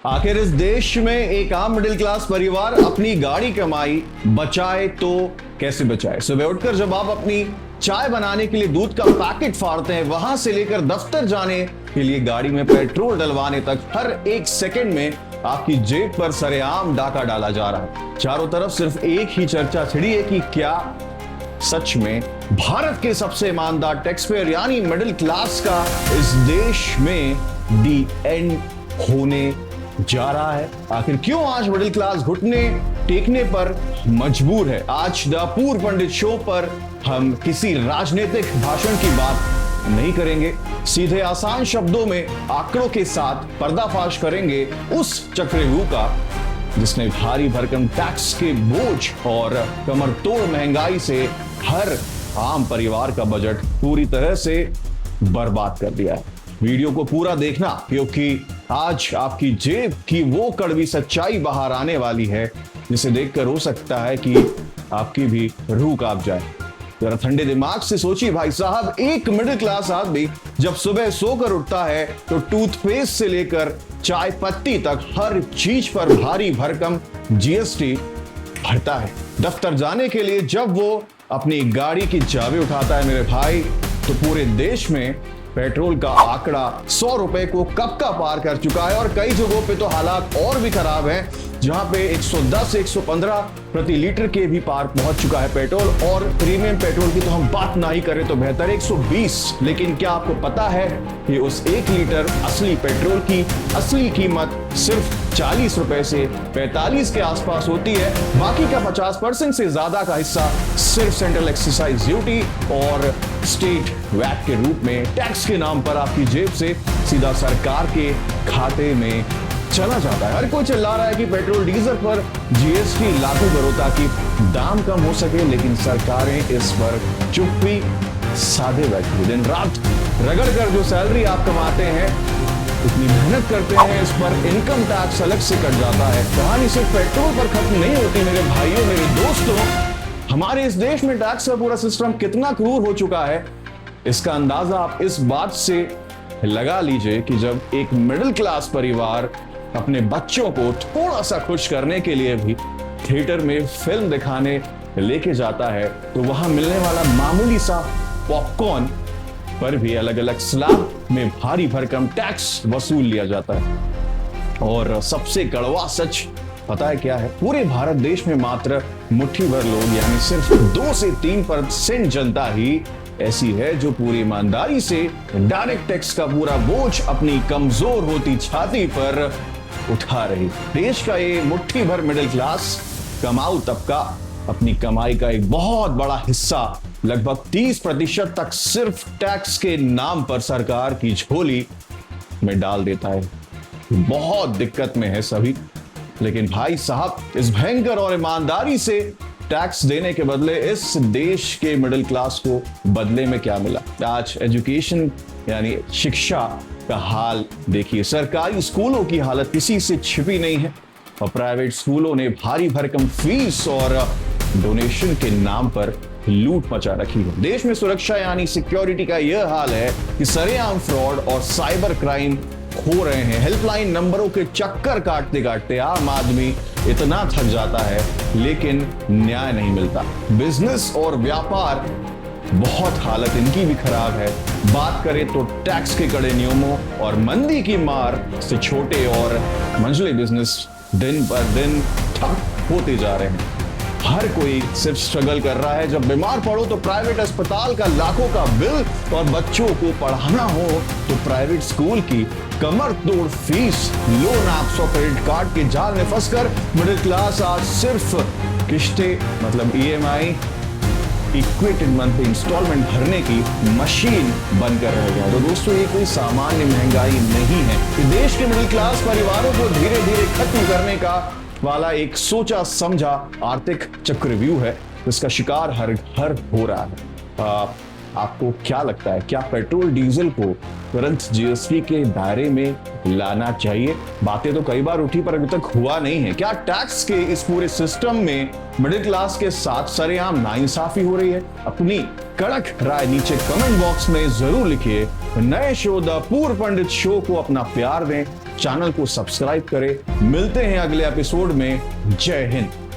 आखिर इस देश में एक आम मिडिल क्लास परिवार अपनी गाड़ी कमाई बचाए तो कैसे बचाए। सुबह उठकर जब आप अपनी चाय बनाने के लिए दूध का पैकेट फाड़ते हैं, वहां से लेकर दफ्तर जाने के लिए गाड़ी में पेट्रोल डलवाने तक हर एक सेकंड में आपकी जेब पर सरेआम डाका डाला जा रहा है। चारों तरफ सिर्फ एक ही चर्चा छिड़ी है कि क्या सच में भारत के सबसे ईमानदार टैक्स पेयर यानी मिडिल क्लास का इस देश में दी एंड होने जा रहा है। आखिर क्यों आज मिडिल क्लास घुटने टेकने पर मजबूर है। आज द पूर पंडित शो पर हम किसी राजनीतिक भाषण की बात नहीं करेंगे, सीधे आसान शब्दों में आंकड़ों के साथ पर्दाफाश करेंगे उस चक्रव्यूह का जिसने भारी भरकम टैक्स के बोझ और कमर तोड़ महंगाई से हर आम परिवार का बजट पूरी तरह से बर्बाद कर दिया है। वीडियो को पूरा देखना, क्योंकि आज आपकी जेब की वो कड़वी सच्चाई बाहर आने वाली है जिसे देखकर हो सकता है कि आपकी भी रूह कांप जाए। जरा ठंडे दिमाग से सोचिए भाई साहब, एक मिडिल क्लास आदमी जब सुबह सोकर उठता है तो टूथपेस्ट से लेकर चाय पत्ती तक हर चीज पर भारी भरकम जीएसटी भरता है। दफ्तर जाने के लिए जब वो अपनी गाड़ी की चाबी उठाता है मेरे भाई, तो पूरे देश में पेट्रोल का आंकड़ा 100 रुपए को कब का पार कर चुका है। और कई जगहों पे तो हालात और भी खराब हैं, जहां पे 110 115 प्रति लीटर के भी पार पहुंच चुका है पेट्रोल। और प्रीमियम पेट्रोल की तो हम बात ना ही करें तो बेहतर, 120। लेकिन क्या आपको पता है कि उस 1 लीटर असली पेट्रोल की असली कीमत सिर्फ 40 रुपए से 45 के आसपास होती है। बाकी का 50% से ज्यादा का हिस्सा सिर्फ सेंट्रल एक्साइज ड्यूटी और स्टेट वैट के रूप में टैक्स के नाम पर आपकी जेब से सीधा सरकार के खाते में चला जाता है। हर कोई चिल्ला रहा है कि पेट्रोल डीजल पर जीएसटी लागू करो ताकि दाम कम हो सके, लेकिन सरकारें इस पर चुप्पी साधे बैठी। दिन रात रगड़ कर जो सैलरी आप कमाते हैं, इतनी मेहनत करते हैं, इस पर इनकम टैक्स अलग से कट जाता है। कहानी सिर्फ पेट्रोल पर खत्म नहीं होती मेरे भाइयों मेरे दोस्तों। हमारे इस देश में टैक्स का पूरा सिस्टम कितना क्रूर हो चुका है, इसका अंदाजा आप इस बात से लगा लीजिए कि जब एक मिडिल क्लास परिवार अपने बच्चों को थोड़ा सा खुश करने के लिए भी थिएटर में फिल्म दिखाने लेके जाता है, तो वहां मिलने वाला मामूली सा पॉपकॉर्न पर भी अलग अलग स्लैब में भारी भरकम टैक्स वसूल लिया जाता है। और सबसे कड़वा सच पता है क्या है? पूरे भारत देश में मात्र मुट्ठी भर लोग यानी सिर्फ 2 से 3% जनता ही ऐसी है जो पूरी ईमानदारी से डायरेक्ट टैक्स का पूरा बोझ अपनी कमजोर होती छाती पर उठा रही। देश का ये मुट्ठी भर मिडिल क्लास कमाऊ तबका अपनी कमाई का एक बहुत बड़ा हिस्सा, लगभग 30% तक सिर्फ टैक्स के नाम पर सरकार की झोली में डाल देता है। बहुत दिक्कत में है सभी। लेकिन भाई साहब, इस भयंकर और ईमानदारी से टैक्स देने के बदले इस देश के मिडिल क्लास को बदले में क्या मिला? आज एजुकेशन यानी शिक्षा का हाल देखिए। सरकारी स्कूलों की हालत किसी से छिपी नहीं है और प्राइवेट स्कूलों ने भारी भरकम फीस और डोनेशन के नाम पर लूट मचा रखी है। देश में सुरक्षा यानी सिक्योरिटी का यह हाल है कि सरेआम फ्रॉड और साइबर क्राइम हो रहे हैं। हेल्पलाइन नंबरों के चक्कर काटते काटते आम आदमी इतना थक जाता है, लेकिन न्याय नहीं मिलता। बिजनेस और व्यापार बहुत हालत इनकी भी खराब है। बात करें तो टैक्स के कड़े नियमों और मंदी की मार से छोटे और मंझले बिजनेस दिन पर दिन ठप होते जा रहे हैं। हर कोई सिर्फ स्ट्रगल कर रहा है। जब बीमार पड़ो तो प्राइवेट अस्पताल का लाखों का बिल, और बच्चों को पढ़ाना हो तो प्राइवेट स्कूल की कमर तोड़ फीस। लोन ऐप्स और क्रेडिट कार्ड के जाल में फंसकर मिडिल क्लास आज सिर्फ किश्ते मतलब ईएमआई इक्वेटेड मंथली इंस्टॉलमेंट भरने की मशीन बनकर रह गया। तो दोस्तों, ये कोई सामान्य महंगाई नहीं है, ये देश के मिडिल क्लास परिवारों को धीरे धीरे खत्म करने का वाला एक सोचा समझा आर्थिक चक्रव्यूह है, जिसका शिकार हर घर हो रहा है। आपको क्या लगता है, क्या पेट्रोल डीजल को तुरंत जीएसटी के दायरे में लाना चाहिए? बातें तो कई बार उठी पर अभी तक हुआ नहीं है। क्या टैक्स के इस पूरे सिस्टम में मिडिल क्लास के साथ सरेआम नाइंसाफी हो रही है? अपनी कड़क राय नीचे कमेंट बॉक्स में जरूर लिखिए। नए शो द पूर पंडित शो को अपना प्यार दें, चैनल को सब्सक्राइब करें। मिलते हैं अगले एपिसोड में। जय हिंद।